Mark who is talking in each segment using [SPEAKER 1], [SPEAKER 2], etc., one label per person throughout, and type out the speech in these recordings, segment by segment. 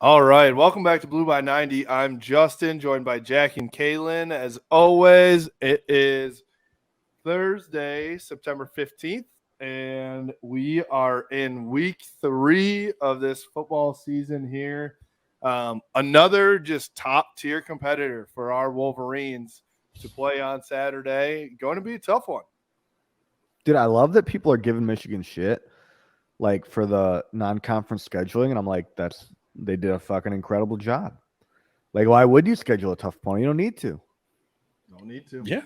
[SPEAKER 1] All right, welcome back to Blue by 90. I'm Justin, joined by Jack and Kaylin. As always, it is Thursday, September 15th, and we are in week 3 of this football season here. Another just top-tier competitor for our Wolverines to play on Saturday. Going to be a tough one.
[SPEAKER 2] Dude, I love that people are giving Michigan shit, like, for the non-conference scheduling, and I'm like, they did a fucking incredible job. Like, why would you schedule a tough opponent? You don't need to.
[SPEAKER 1] Don't need to.
[SPEAKER 3] Yeah.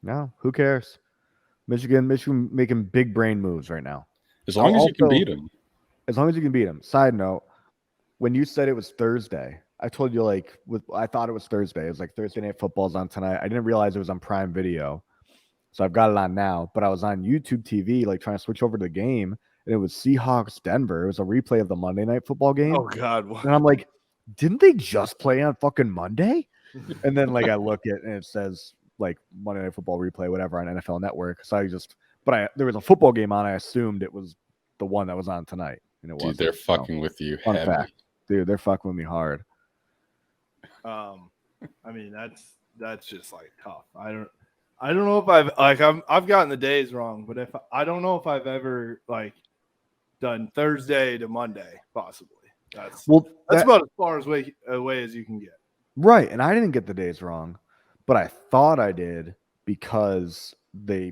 [SPEAKER 2] No, who cares? Michigan making big brain moves right now.
[SPEAKER 3] As long as you can beat them.
[SPEAKER 2] As long as you can beat them. Side note, when you said it was Thursday, I told you, like, I thought it was Thursday. It was like Thursday Night Football's on tonight. I didn't realize it was on Prime Video. So I've got it on now. But I was on YouTube TV, like, trying to switch over to the game, and it was Seahawks Denver. It was a replay of the Monday Night Football game.
[SPEAKER 1] Oh, God. What?
[SPEAKER 2] And I'm like, didn't they just play on fucking Monday? And then, like, I look at it and it says, like, Monday Night Football replay, whatever, on NFL Network. So there was a football game on. I assumed it was the one that was on tonight. And it wasn't.
[SPEAKER 3] Dude, they're fucking with you.
[SPEAKER 2] Fun fact. Dude, they're fucking with me hard.
[SPEAKER 1] I mean, that's just, like, tough. I don't know if I've gotten the days wrong, but I don't know if I've ever, like, done Thursday to Monday, possibly. That's about as far away as you can get.
[SPEAKER 2] Right, and I didn't get the days wrong, but I thought I did because I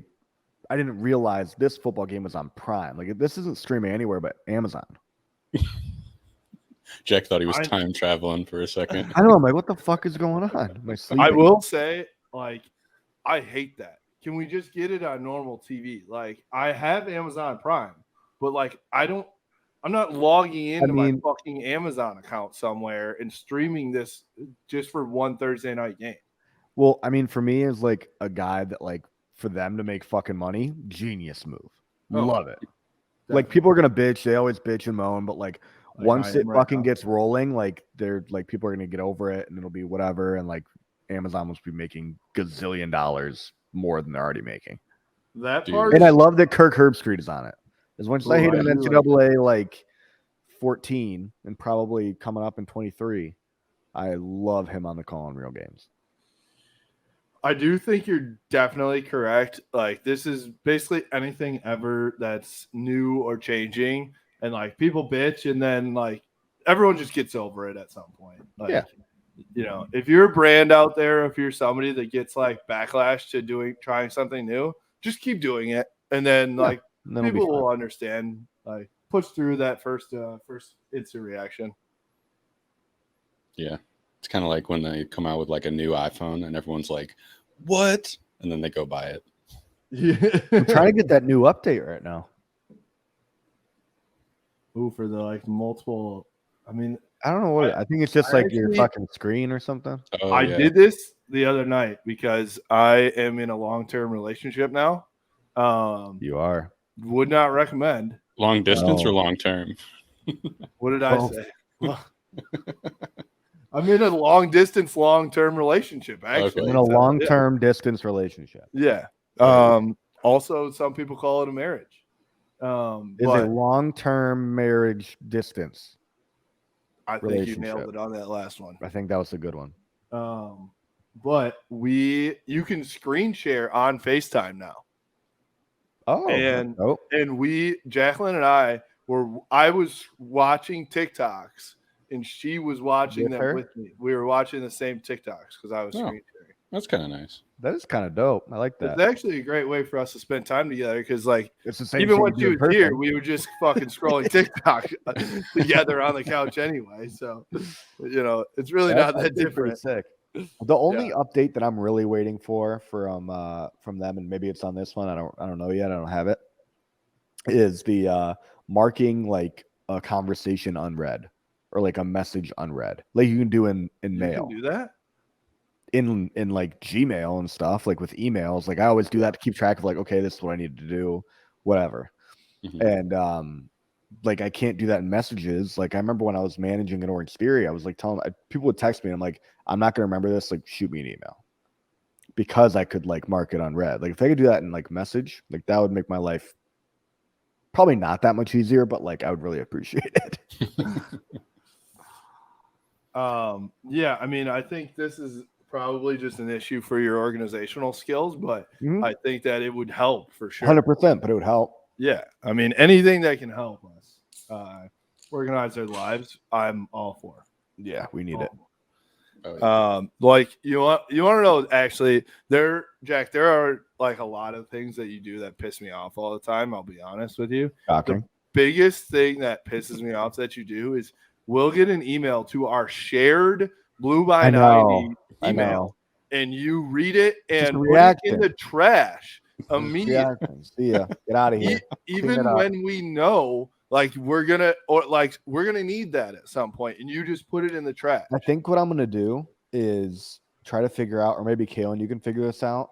[SPEAKER 2] didn't realize this football game was on Prime. Like, this isn't streaming anywhere but Amazon.
[SPEAKER 3] Jack thought he was time traveling for a second.
[SPEAKER 2] I know. I'm like, what the fuck is going on? Am I sleeping?
[SPEAKER 1] I will say, like, I hate that. Can we just get it on normal TV? Like, I have Amazon Prime, but, like, I'm not logging into my fucking Amazon account somewhere and streaming this just for one Thursday night game.
[SPEAKER 2] Well, I mean, for me, as, like, a guy that, like, for them to make fucking money, genius move. Love it. Definitely. Like, people are gonna bitch. They always bitch and moan, but, like once it fucking gets rolling, like, they're like, people are gonna get over it, and it'll be whatever. And, like, Amazon must be making gazillion dollars more than they're already making.
[SPEAKER 1] That part,
[SPEAKER 2] and I love that Kirk Herbstreit is on it. As much as I hate him in NCAA, like 14 and probably coming up in 23, I love him on the call in real games.
[SPEAKER 1] I do think you're definitely correct. Like, this is basically anything ever that's new or changing, and, like, people bitch, and then, like, everyone just gets over it at some point. Like,
[SPEAKER 2] yeah.
[SPEAKER 1] You know, if you're a brand out there, if you're somebody that gets, like, backlash to trying something new, just keep doing it, and then people will understand. Like, push through that first instant reaction.
[SPEAKER 3] Yeah, it's kind of like when they come out with, like, a new iPhone, and everyone's like, "What?" and then they go buy it.
[SPEAKER 1] Yeah,
[SPEAKER 2] I'm trying to get that new update right now.
[SPEAKER 1] Ooh, for the, like, multiple. I mean,
[SPEAKER 2] I don't know what I think it's just like your fucking screen or something.
[SPEAKER 3] Oh,
[SPEAKER 1] I did this the other night because I am in a long-term relationship now.
[SPEAKER 2] You are.
[SPEAKER 1] Would not recommend.
[SPEAKER 3] Long distance or long term?
[SPEAKER 1] What did I say? I'm in a long-distance, long-term relationship, actually.
[SPEAKER 2] I'm in a long-term distance relationship.
[SPEAKER 1] Yeah. Also, some people call it a marriage.
[SPEAKER 2] Is it long-term marriage distance?
[SPEAKER 1] I think you nailed it on that last one.
[SPEAKER 2] I think that was a good one.
[SPEAKER 1] But you can screen share on FaceTime now.
[SPEAKER 2] Oh,
[SPEAKER 1] and Jacqueline and I was watching TikToks, and she was watching them with me. We were watching the same TikToks because I was screen sharing.
[SPEAKER 3] That's kind of nice.
[SPEAKER 2] That is kind of dope. I like that.
[SPEAKER 1] It's actually a great way for us to spend time together because, like,
[SPEAKER 2] it's the same.
[SPEAKER 1] Even when she was here, we were just fucking scrolling TikTok together on the couch anyway. So, you know, it's really not that different.
[SPEAKER 2] Sick. The only update that I'm really waiting for from them, and maybe it's on this one, I don't know yet, I don't have it, is the marking, like, a conversation unread or, like, a message unread, like you can do in mail.
[SPEAKER 1] You can do that
[SPEAKER 2] in like Gmail and stuff, like with emails. Like, I always do that to keep track of, like, okay, this is what I need to do, whatever. Mm-hmm. And like, I can't do that in messages. Like, I remember when I was managing at Orange Theory, I was like people would text me, and I'm like, I'm not gonna remember this, like, shoot me an email, because I could, like, mark it unread. Like, if I could do that in, like, message, like, that would make my life probably not that much easier, but, like, I would really appreciate it.
[SPEAKER 1] Yeah, I mean, I think this is probably just an issue for your organizational skills, but I think that it would help for sure.
[SPEAKER 2] 100%, but it would help.
[SPEAKER 1] Yeah, I mean, anything that can help us organize our lives, I'm all for.
[SPEAKER 2] Yeah, we need it.
[SPEAKER 1] Like you want to know, actually, Jack, there are like a lot of things that you do that piss me off all the time. I'll be honest with you.
[SPEAKER 2] Shocking.
[SPEAKER 1] The biggest thing that pisses me off that you do is we'll get an email to our shared Blue by 90 email, and you read it and put it in the trash immediately.
[SPEAKER 2] See ya. Get out of here.
[SPEAKER 1] Even when we know like we're gonna need that at some point, and you just put it in the trash.
[SPEAKER 2] I think what I'm gonna do is try to figure out, or maybe Kalen, you can figure this out,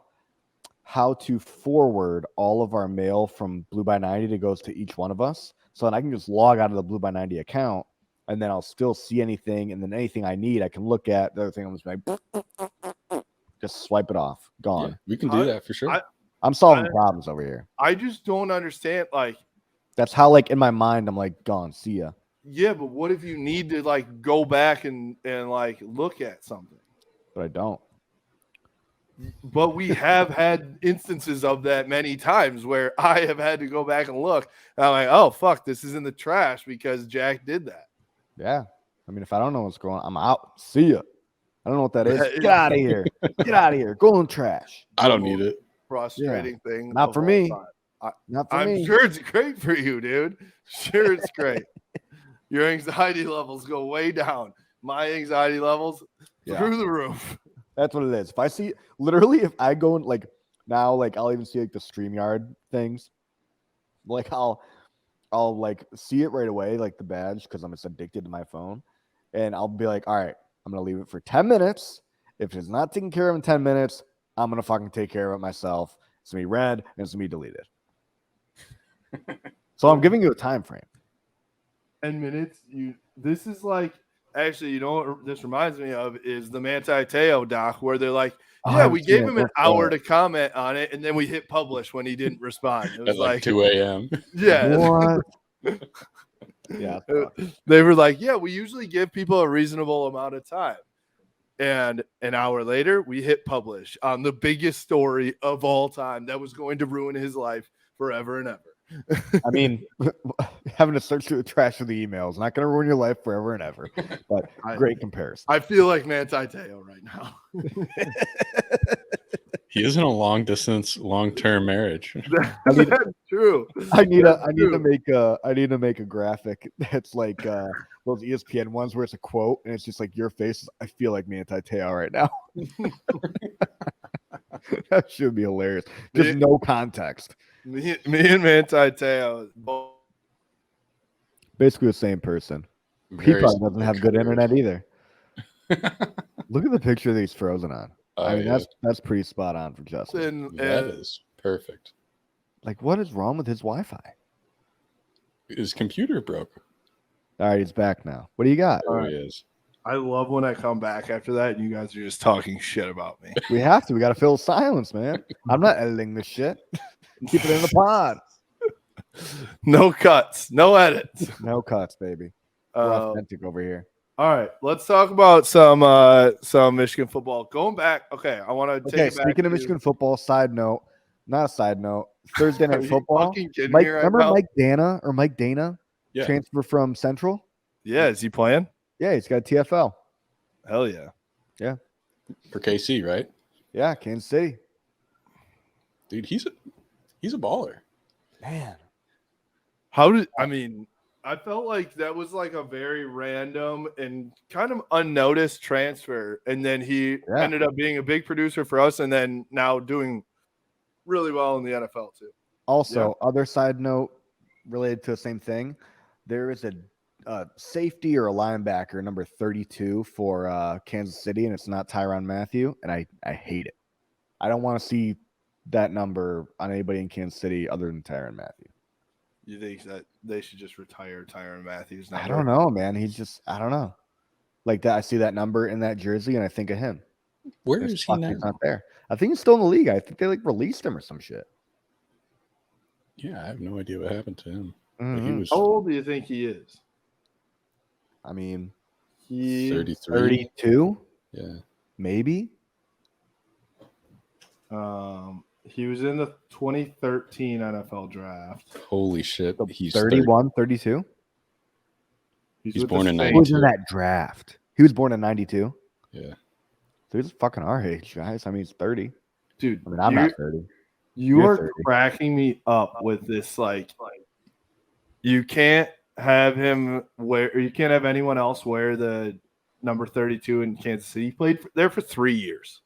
[SPEAKER 2] how to forward all of our mail from Blue by 90 that goes to each one of us. So then I can just log out of the Blue by 90 account, and then I'll still see anything, and then anything I need I can look at. The other thing I'm just like just swipe it off. Gone.
[SPEAKER 3] Yeah, we can do that for sure.
[SPEAKER 2] I'm solving problems over here.
[SPEAKER 1] I just don't understand. Like,
[SPEAKER 2] that's how, like, in my mind, I'm like, gone. See ya.
[SPEAKER 1] Yeah, but what if you need to like go back and like look at something?
[SPEAKER 2] But I don't.
[SPEAKER 1] But we have had instances of that many times where I have had to go back and look. And I'm like, oh fuck, this is in the trash because Jack did that.
[SPEAKER 2] Yeah. I mean, if I don't know what's going on, I'm out. See ya. I don't know what that is. Get out of here. Get out of here. Go in the trash.
[SPEAKER 3] I don't need it.
[SPEAKER 1] Frustrating thing.
[SPEAKER 2] Not for me.
[SPEAKER 1] I'm sure it's great for you, dude. Sure, it's great. Your anxiety levels go way down. My anxiety levels through the roof.
[SPEAKER 2] That's what it is. If I see, literally, if I go in, like, now, like, I'll even see like the StreamYard things. Like, I'll like see it right away, like the badge, because I'm just addicted to my phone, and I'll be like, all right, I'm gonna leave it for 10 minutes. If it's not taken care of in 10 minutes, I'm gonna fucking take care of it myself. It's gonna be read and it's gonna be deleted. So I'm giving you a time frame.
[SPEAKER 1] 10 minutes. This is like, actually, you know what this reminds me of is the Manti Te'o doc, where they're like, yeah, we gave him an hour to comment on it, and then we hit publish when he didn't respond. It was
[SPEAKER 3] at like 2 a.m.
[SPEAKER 1] Yeah.
[SPEAKER 2] What? Yeah.
[SPEAKER 1] They were like, yeah, we usually give people a reasonable amount of time. And an hour later, we hit publish on the biggest story of all time that was going to ruin his life forever and ever.
[SPEAKER 2] I mean, having to search through the trash of the emails not going to ruin your life forever and ever. But great comparison.
[SPEAKER 1] I feel like Manti Te'o right now.
[SPEAKER 3] He is in a long-term marriage.
[SPEAKER 1] That's true.
[SPEAKER 2] I need to make a graphic that's like those ESPN ones where it's a quote and it's just like your face. I feel like Manti Te'o right now. That should be hilarious. Just no context.
[SPEAKER 1] Me and Manti Te'o,
[SPEAKER 2] basically the same person. He probably doesn't have good internet either. Look at the picture that he's frozen on. I mean, that's pretty spot on for Justin.
[SPEAKER 3] That is perfect.
[SPEAKER 2] Like, what is wrong with his Wi-Fi?
[SPEAKER 3] His computer broke.
[SPEAKER 2] All right, he's back now. What do you got?
[SPEAKER 3] There he is.
[SPEAKER 1] I love when I come back after that and you guys are just talking shit about me.
[SPEAKER 2] We have to. We got to fill silence, man. I'm not editing this shit. Keep it in the pod.
[SPEAKER 1] No cuts. No edits.
[SPEAKER 2] No cuts, baby. We're authentic over here.
[SPEAKER 1] All right, let's talk about some Michigan football. Going back, okay, I want to take it back.
[SPEAKER 2] Speaking of Michigan football, not a side note, Thursday night football. Remember Mike Dana transfer from Central?
[SPEAKER 1] Yeah, is he playing?
[SPEAKER 2] Yeah, he's got TFL.
[SPEAKER 1] Hell yeah.
[SPEAKER 2] Yeah.
[SPEAKER 3] For KC, right?
[SPEAKER 2] Yeah, Kansas City.
[SPEAKER 3] Dude, he's a baller.
[SPEAKER 2] Man.
[SPEAKER 1] I felt like that was like a very random and kind of unnoticed transfer. And then he ended up being a big producer for us and then now doing really well in the NFL too.
[SPEAKER 2] Also, other side note related to the same thing, there is a safety or a linebacker, number 32 for Kansas City, and it's not Tyrann Mathieu, and I hate it. I don't want to see that number on anybody in Kansas City other than Tyrann Mathieu.
[SPEAKER 1] You think that they should just retire Tyrann Mathieu's number?
[SPEAKER 2] I don't know, man. I don't know. Like that, I see that number in that jersey, and I think of him.
[SPEAKER 3] Where is he now?
[SPEAKER 2] He's not there. I think he's still in the league. I think they like released him or some shit.
[SPEAKER 3] Yeah, I have no idea what happened to him.
[SPEAKER 2] Mm-hmm.
[SPEAKER 1] How old do you think he is?
[SPEAKER 2] I mean,
[SPEAKER 1] He
[SPEAKER 3] 33.
[SPEAKER 2] 32,
[SPEAKER 3] Yeah.
[SPEAKER 2] maybe.
[SPEAKER 1] He was in the 2013 NFL draft.
[SPEAKER 3] Holy shit.
[SPEAKER 2] So
[SPEAKER 3] He's
[SPEAKER 2] 31, 32.
[SPEAKER 1] He's
[SPEAKER 3] He's
[SPEAKER 1] with
[SPEAKER 3] born
[SPEAKER 1] the
[SPEAKER 3] in
[SPEAKER 1] Saints.
[SPEAKER 2] He was in
[SPEAKER 3] 92.
[SPEAKER 2] that draft. He was born in 92.
[SPEAKER 3] Yeah.
[SPEAKER 2] So he's fucking our age, guys. I mean, he's 30.
[SPEAKER 1] Dude,
[SPEAKER 2] I mean, I'm not 30.
[SPEAKER 1] You
[SPEAKER 2] You're
[SPEAKER 1] are
[SPEAKER 2] 30.
[SPEAKER 1] cracking me up with this. Like, you can't have him wear, or you can't have anyone else wear the number 32 in Kansas City. He played there for 3 years.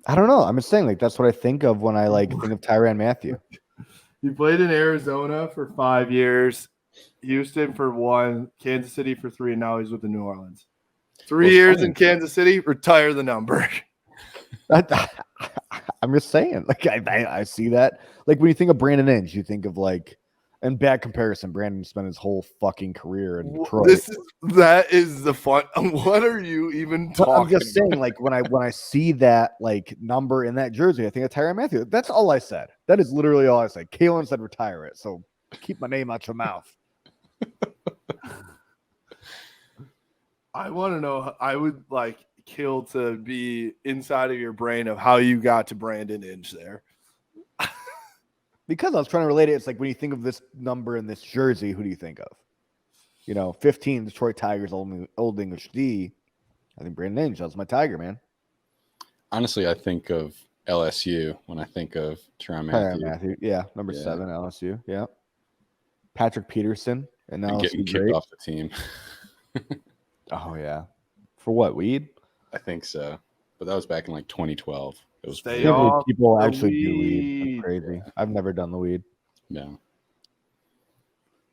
[SPEAKER 2] I don't know. I'm just saying, like, that's what I think of when I think of Tyrann Mathieu.
[SPEAKER 1] He played in Arizona for 5 years, Houston for 1, Kansas City for 3, and now he's with the New Orleans. 3 years in Kansas City, retire the number.
[SPEAKER 2] I'm just saying, like, I see that. Like, when you think of Brandon Inge, you think of and bad comparison. Brandon spent his whole fucking career in Detroit.
[SPEAKER 1] That is the fun. What are you even talking?
[SPEAKER 2] I'm just saying, like, when I see that number in that jersey, I think of Tyrann Mathieu. That's all I said. That is literally all I said. Kalen said retire it, so keep my name out your mouth.
[SPEAKER 1] I want to know. I would kill to be inside of your brain of how you got to Brandon Inge there.
[SPEAKER 2] Because I was trying to relate it. It's like when you think of this number in this jersey, who do you think of? 15 Detroit Tigers, Old English D. I think Brandon Inge. That's my Tiger, man.
[SPEAKER 3] Honestly, I think of LSU when I think of Tyrann Mathieu.
[SPEAKER 2] Yeah, number 7, LSU. Yeah. Patrick Peterson and LSU.
[SPEAKER 3] Getting kicked off the team.
[SPEAKER 2] Oh, yeah. For what, weed?
[SPEAKER 3] I think so. But that was back in 2012. It was
[SPEAKER 2] people actually do weed. That's crazy. I've never done the weed.
[SPEAKER 3] No.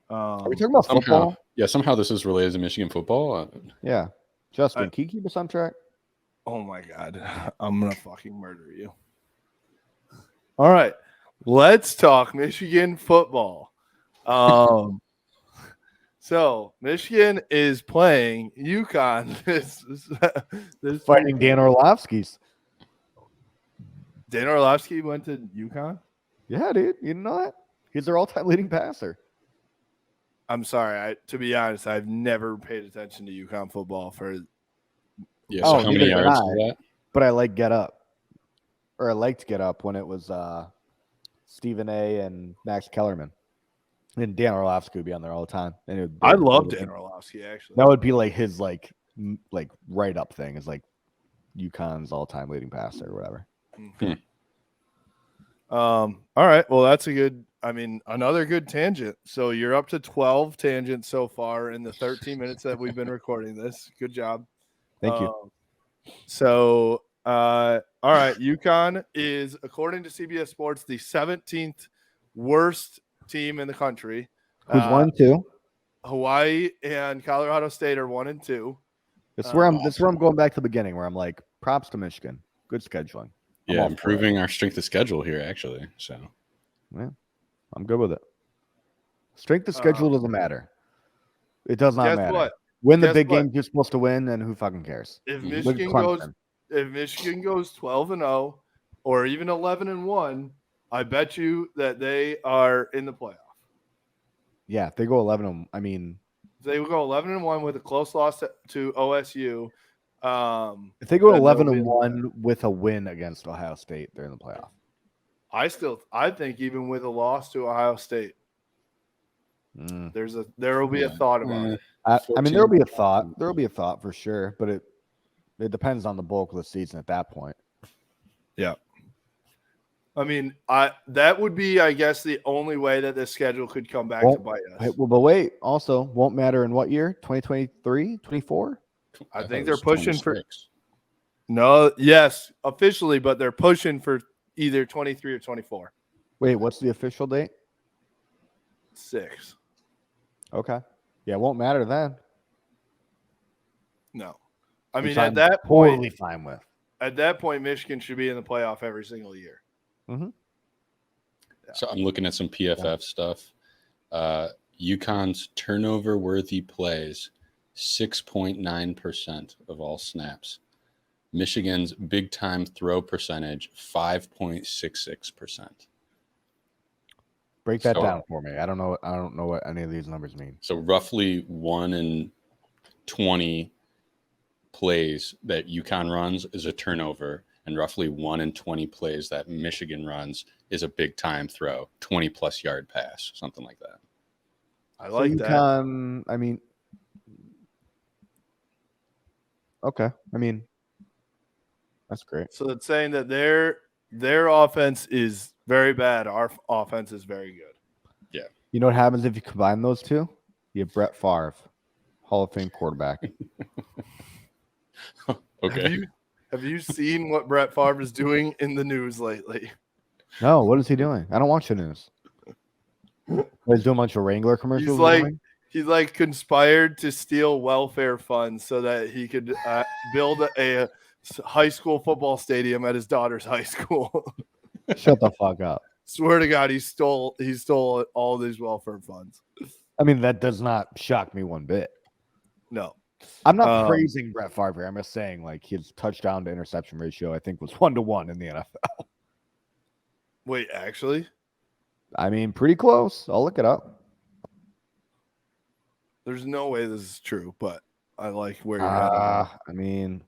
[SPEAKER 2] Are we talking about football?
[SPEAKER 3] Somehow this is related to Michigan football.
[SPEAKER 2] Yeah. Justin, can you keep us on track?
[SPEAKER 1] Oh my God. I'm going to fucking murder you. All right. Let's talk Michigan football. So Michigan is playing UConn. This
[SPEAKER 2] Fighting Dan Orlovsky's.
[SPEAKER 1] Dan Orlovsky went to UConn?
[SPEAKER 2] Yeah, dude. You didn't know that? He's their all-time leading passer.
[SPEAKER 1] I'm sorry. To be honest, I've never paid attention to UConn football for.
[SPEAKER 3] Yeah. So how many yards is that?
[SPEAKER 2] But I Get Up, or I liked Get Up when it was Stephen A. and Max Kellerman, and Dan Orlovsky would be on there all the time. And
[SPEAKER 1] I love Dan Orlovsky actually.
[SPEAKER 2] That would be his write up thing is UConn's all-time leading passer or whatever.
[SPEAKER 1] All right. Well, that's another good tangent. So you're up to 12 tangents so far in the 13 minutes that we've been recording this. Good job.
[SPEAKER 2] Thank you.
[SPEAKER 1] So, all right. UConn is, according to CBS Sports, the 17th worst team in the country.
[SPEAKER 2] Who's 1 and 2?
[SPEAKER 1] Hawaii and Colorado State are 1 and 2.
[SPEAKER 2] That's where I'm going back to the beginning, where I'm like, props to Michigan. Good scheduling.
[SPEAKER 3] Yeah, improving our strength of schedule here, actually. So,
[SPEAKER 2] yeah, I'm good with it. Strength of schedule doesn't matter. It does not matter.
[SPEAKER 1] What?
[SPEAKER 2] Win the big games you're supposed to win, and who fucking cares?
[SPEAKER 1] If Michigan goes 12-0 or even 11-1, I bet you that they are in the playoff.
[SPEAKER 2] Yeah, if they go 11,
[SPEAKER 1] if they go 11-1 with a close loss to OSU.
[SPEAKER 2] If they go 11-1 with a win against Ohio State, they're in the playoff.
[SPEAKER 1] I think even with a loss to Ohio State, there will be a thought about it.
[SPEAKER 2] There will be a thought. There will be a thought for sure, but it depends on the bulk of the season at that point.
[SPEAKER 1] Yeah. That would be, I guess, the only way that this schedule could come back to bite us.
[SPEAKER 2] But wait, also won't matter in what year? 2023, 24?
[SPEAKER 1] I think they're pushing 26. Yes, officially, but they're pushing for either 23 or 24.
[SPEAKER 2] Wait, what's the official date?
[SPEAKER 1] 6.
[SPEAKER 2] Okay. Yeah, it won't matter then.
[SPEAKER 1] No. At that point,
[SPEAKER 2] totally fine with.
[SPEAKER 1] At that point, Michigan should be in the playoff every single year.
[SPEAKER 2] Mm-hmm.
[SPEAKER 3] Yeah. So I'm looking at some PFF stuff. UConn's turnover-worthy plays, 6.9% of all snaps. Michigan's big-time throw percentage, 5.66%.
[SPEAKER 2] Break that down for me. I don't know what any of these numbers mean.
[SPEAKER 3] So roughly 1 in 20 plays that UConn runs is a turnover, and roughly 1 in 20 plays that Michigan runs is a big time throw, 20+ yard pass, something like that.
[SPEAKER 1] I like that.
[SPEAKER 2] UConn, I mean, okay. I mean, that's great.
[SPEAKER 1] So it's saying that their offense is very bad. Our offense is very good.
[SPEAKER 3] Yeah.
[SPEAKER 2] You know what happens if you combine those two? You have Brett Favre, Hall of Fame quarterback.
[SPEAKER 3] Okay.
[SPEAKER 1] Have you seen what Brett Favre is doing in the news lately?
[SPEAKER 2] No, what is he doing? I don't watch the news. He's doing a bunch of Wrangler commercials.
[SPEAKER 1] He's like conspired to steal welfare funds so that he could build a high school football stadium at his daughter's high school.
[SPEAKER 2] Shut the fuck up.
[SPEAKER 1] Swear to God, he stole all these welfare funds.
[SPEAKER 2] I mean, that does not shock me one bit.
[SPEAKER 1] No.
[SPEAKER 2] I'm not praising Brett Favre. I'm just saying, like, his touchdown to interception ratio, I think, was 1-to-1 in the NFL.
[SPEAKER 1] Wait, actually?
[SPEAKER 2] I mean, pretty close. I'll look it up.
[SPEAKER 1] There's no way this is true, but I like where you're headed.
[SPEAKER 2] I mean,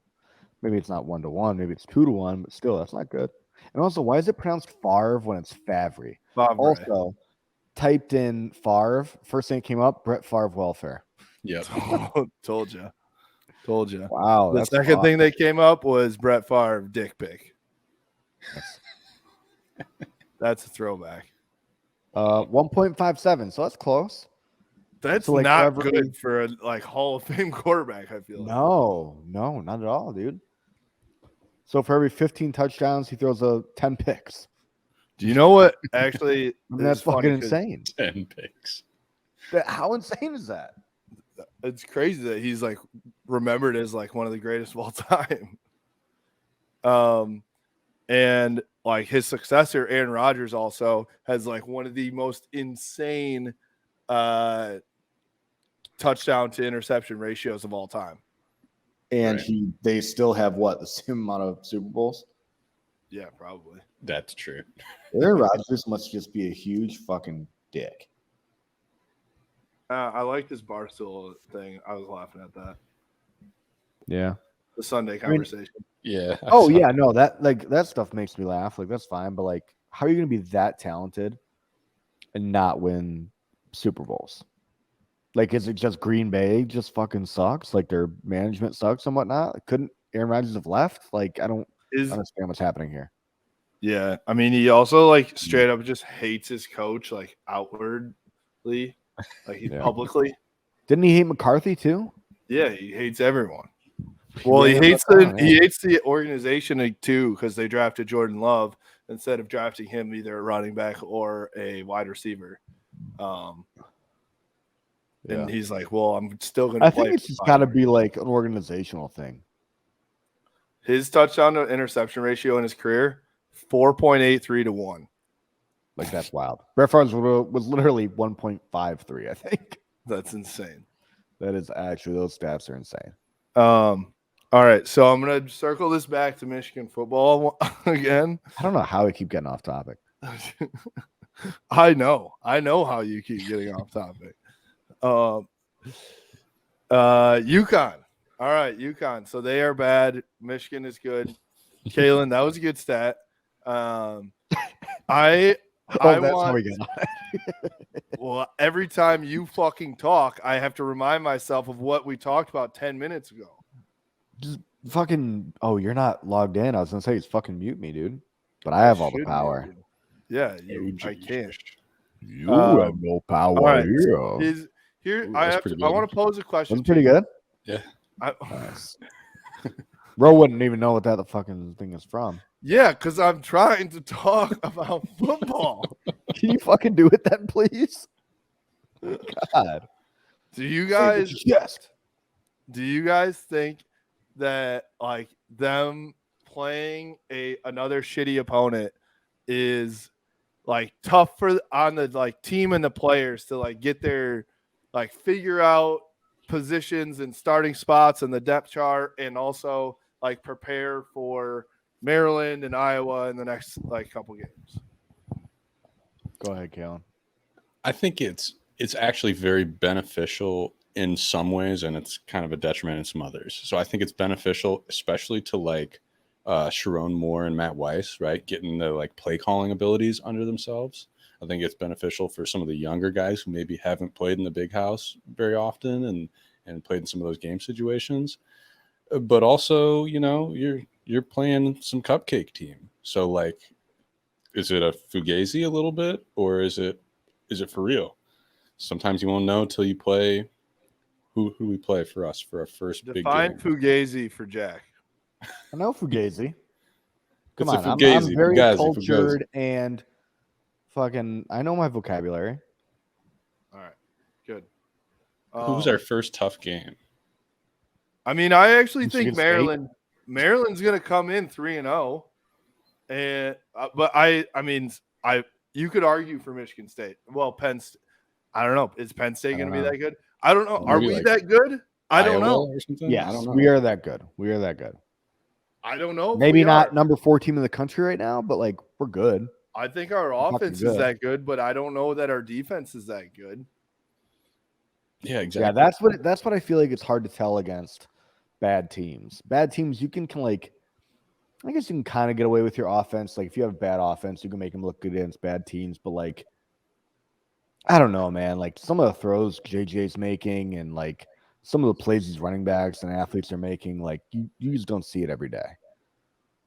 [SPEAKER 2] maybe it's not 1-to-1. Maybe it's 2-to-1, but still, that's not good. And also, why is it pronounced Favre when it's Favre? Also, typed in Favre. First thing that came up, Brett Favre welfare.
[SPEAKER 3] Yep.
[SPEAKER 1] Told you.
[SPEAKER 2] Wow.
[SPEAKER 1] The second thing that came up was Brett Favre dick pic. That's a throwback.
[SPEAKER 2] 1.57. So that's close.
[SPEAKER 1] That's
[SPEAKER 2] so, like,
[SPEAKER 1] not good for a Hall of Fame quarterback, I feel.
[SPEAKER 2] No, not at all, dude. So for every 15 touchdowns, he throws 10 picks.
[SPEAKER 1] Do you know what actually?
[SPEAKER 2] I mean, that's fucking insane.
[SPEAKER 3] 10 picks.
[SPEAKER 2] How insane is that?
[SPEAKER 1] It's crazy that he's like remembered as like one of the greatest of all time. And like his successor, Aaron Rodgers, also has like one of the most insane touchdown to interception ratios of all time.
[SPEAKER 4] And they still have what, the same amount of Super Bowls?
[SPEAKER 1] Yeah, probably.
[SPEAKER 3] That's true.
[SPEAKER 4] Aaron Rodgers must just be a huge fucking dick.
[SPEAKER 1] I like this Barstool thing. I was laughing at that.
[SPEAKER 2] Yeah.
[SPEAKER 1] The Sunday conversation.
[SPEAKER 3] Yeah.
[SPEAKER 2] No, that stuff makes me laugh. Like, that's fine, but like, how are you gonna be that talented and not win Super Bowls? Like, is it just Green Bay just fucking sucks? Like, their management sucks and whatnot? Couldn't Aaron Rodgers have left? Like, I don't understand what's happening here.
[SPEAKER 1] Yeah. I mean, he also like straight up just hates his coach, like outwardly, like he publicly.
[SPEAKER 2] Didn't he hate McCarthy too?
[SPEAKER 1] Yeah, he hates everyone. Well, he hates the organization too, because they drafted Jordan Love instead of drafting him either a running back or a wide receiver. And he's like, well, I'm still going to play.
[SPEAKER 2] I think it's just got to be like an organizational thing.
[SPEAKER 1] His touchdown to interception ratio in his career, 4.83 to 1.
[SPEAKER 2] Like, that's wild. Brett Favre was literally 1.53, I think.
[SPEAKER 1] That's insane.
[SPEAKER 2] That is actually, those stats are insane.
[SPEAKER 1] All right, so I'm going to circle this back to Michigan football again.
[SPEAKER 2] I don't know how we keep getting off topic.
[SPEAKER 1] I know how you keep getting off topic. UConn. All right, UConn. So they are bad. Michigan is good. Kalen, that was a good stat. Well, every time you fucking talk, I have to remind myself of what we talked about 10 minutes ago.
[SPEAKER 2] Just fucking. Oh, you're not logged in. I was gonna say, just fucking mute me, dude. But I have all the power.
[SPEAKER 1] Yeah, I can't.
[SPEAKER 2] You have no power.
[SPEAKER 1] All right,
[SPEAKER 2] here.
[SPEAKER 1] I want to pose a question.
[SPEAKER 2] Wasn't pretty good.
[SPEAKER 3] Yeah.
[SPEAKER 2] Nice. Ro wouldn't even know what that the fucking thing is from.
[SPEAKER 1] Yeah, because I'm trying to talk about football.
[SPEAKER 2] Can you fucking do it then, please? God.
[SPEAKER 1] Do you guys think that like them playing another shitty opponent is like tough on the like team and the players to like get their like figure out positions and starting spots in the depth chart and also like prepare for Maryland and Iowa in the next like couple games?
[SPEAKER 2] Go ahead, Kalen.
[SPEAKER 3] I think it's actually very beneficial in some ways, and it's kind of a detriment in some others. So I think it's beneficial, especially to like Sharon Moore and Matt Weiss, right? Getting the like play calling abilities under themselves. I think it's beneficial for some of the younger guys who maybe haven't played in the big house very often and played in some of those game situations. But also, you know, you're playing some cupcake team. So like, is it a fugazi a little bit, or is it for real? Sometimes you won't know till you play. Who we play for us for our first big
[SPEAKER 1] Define
[SPEAKER 3] game?
[SPEAKER 1] Fugazi for Jack.
[SPEAKER 2] I know Fugazi. Come
[SPEAKER 3] It's a
[SPEAKER 2] on, I'm
[SPEAKER 3] fugazi,
[SPEAKER 2] very
[SPEAKER 3] fugazi,
[SPEAKER 2] cultured and fucking. I know my vocabulary.
[SPEAKER 1] All right, good.
[SPEAKER 3] Who's our first tough game?
[SPEAKER 1] I mean, I actually
[SPEAKER 2] Michigan
[SPEAKER 1] think
[SPEAKER 2] State?
[SPEAKER 1] Maryland's going to come in 3-0, and but I mean, you could argue for Michigan State. Well, I don't know. Is Penn State
[SPEAKER 2] I
[SPEAKER 1] going to
[SPEAKER 2] don't
[SPEAKER 1] be
[SPEAKER 2] know.
[SPEAKER 1] that good? I don't know. Are
[SPEAKER 3] Maybe
[SPEAKER 1] we
[SPEAKER 3] like
[SPEAKER 1] that good? I don't
[SPEAKER 3] Iowa
[SPEAKER 1] know.
[SPEAKER 3] or something.
[SPEAKER 2] Yes,
[SPEAKER 3] I don't know.
[SPEAKER 2] we are that good. We are that good.
[SPEAKER 1] I don't know. If
[SPEAKER 2] Maybe
[SPEAKER 1] we
[SPEAKER 2] not
[SPEAKER 1] are.
[SPEAKER 2] number 4 team in the country right now, but like we're good.
[SPEAKER 1] I think our
[SPEAKER 2] fucking
[SPEAKER 1] offense is
[SPEAKER 2] good.
[SPEAKER 1] that good, but I don't know that our defense is that good.
[SPEAKER 3] Yeah, exactly.
[SPEAKER 2] Yeah, that's what I feel like it's hard to tell against bad teams. Bad teams, you can like, I guess you can kind of get away with your offense. Like if you have bad offense, you can make them look good against bad teams. But like, I don't know, man. Like some of the throws JJ's making and like some of the plays these running backs and athletes are making, like you just don't see it every day.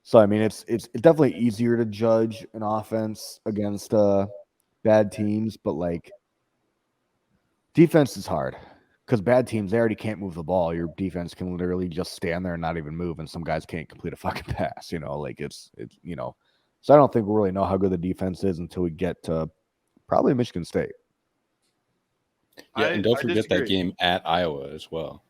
[SPEAKER 2] So I mean, it's definitely easier to judge an offense against bad teams, but like defense is hard because bad teams, they already can't move the ball. Your defense can literally just stand there and not even move, and some guys can't complete a fucking pass. You know, like it's you know. So I don't think we really know how good the defense is until we get to probably Michigan State.
[SPEAKER 3] Yeah, and don't
[SPEAKER 1] I
[SPEAKER 3] forget that
[SPEAKER 1] disagree.
[SPEAKER 3] game at Iowa as well.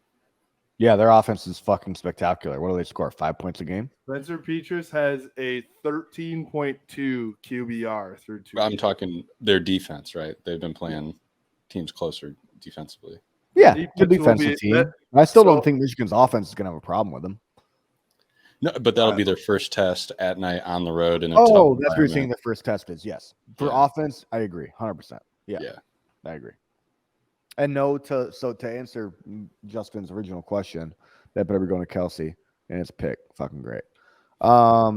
[SPEAKER 2] Yeah, their offense is fucking spectacular. What do they score? 5 points a game?
[SPEAKER 1] Spencer Petras has a 13.2 QBR through 2
[SPEAKER 3] I'm
[SPEAKER 1] games.
[SPEAKER 3] talking their defense, right? They've been playing teams closer defensively.
[SPEAKER 2] Yeah,
[SPEAKER 1] Defense
[SPEAKER 2] good
[SPEAKER 1] will
[SPEAKER 2] defensive
[SPEAKER 1] be-
[SPEAKER 2] team.
[SPEAKER 1] that-
[SPEAKER 2] I still
[SPEAKER 1] so-
[SPEAKER 2] don't think Michigan's offense is going to have a problem with them.
[SPEAKER 3] No, but that'll be their first test at night on the road in a
[SPEAKER 2] Oh,
[SPEAKER 3] tough
[SPEAKER 2] that's what you're
[SPEAKER 3] environment.
[SPEAKER 2] saying the first test is. Yes. For
[SPEAKER 3] Yeah.
[SPEAKER 2] offense, I agree. 100%. Yeah,
[SPEAKER 3] Yeah.
[SPEAKER 2] I agree. And no, to answer Justin's original question, that better be going to Kelsey and his pick. Fucking great. I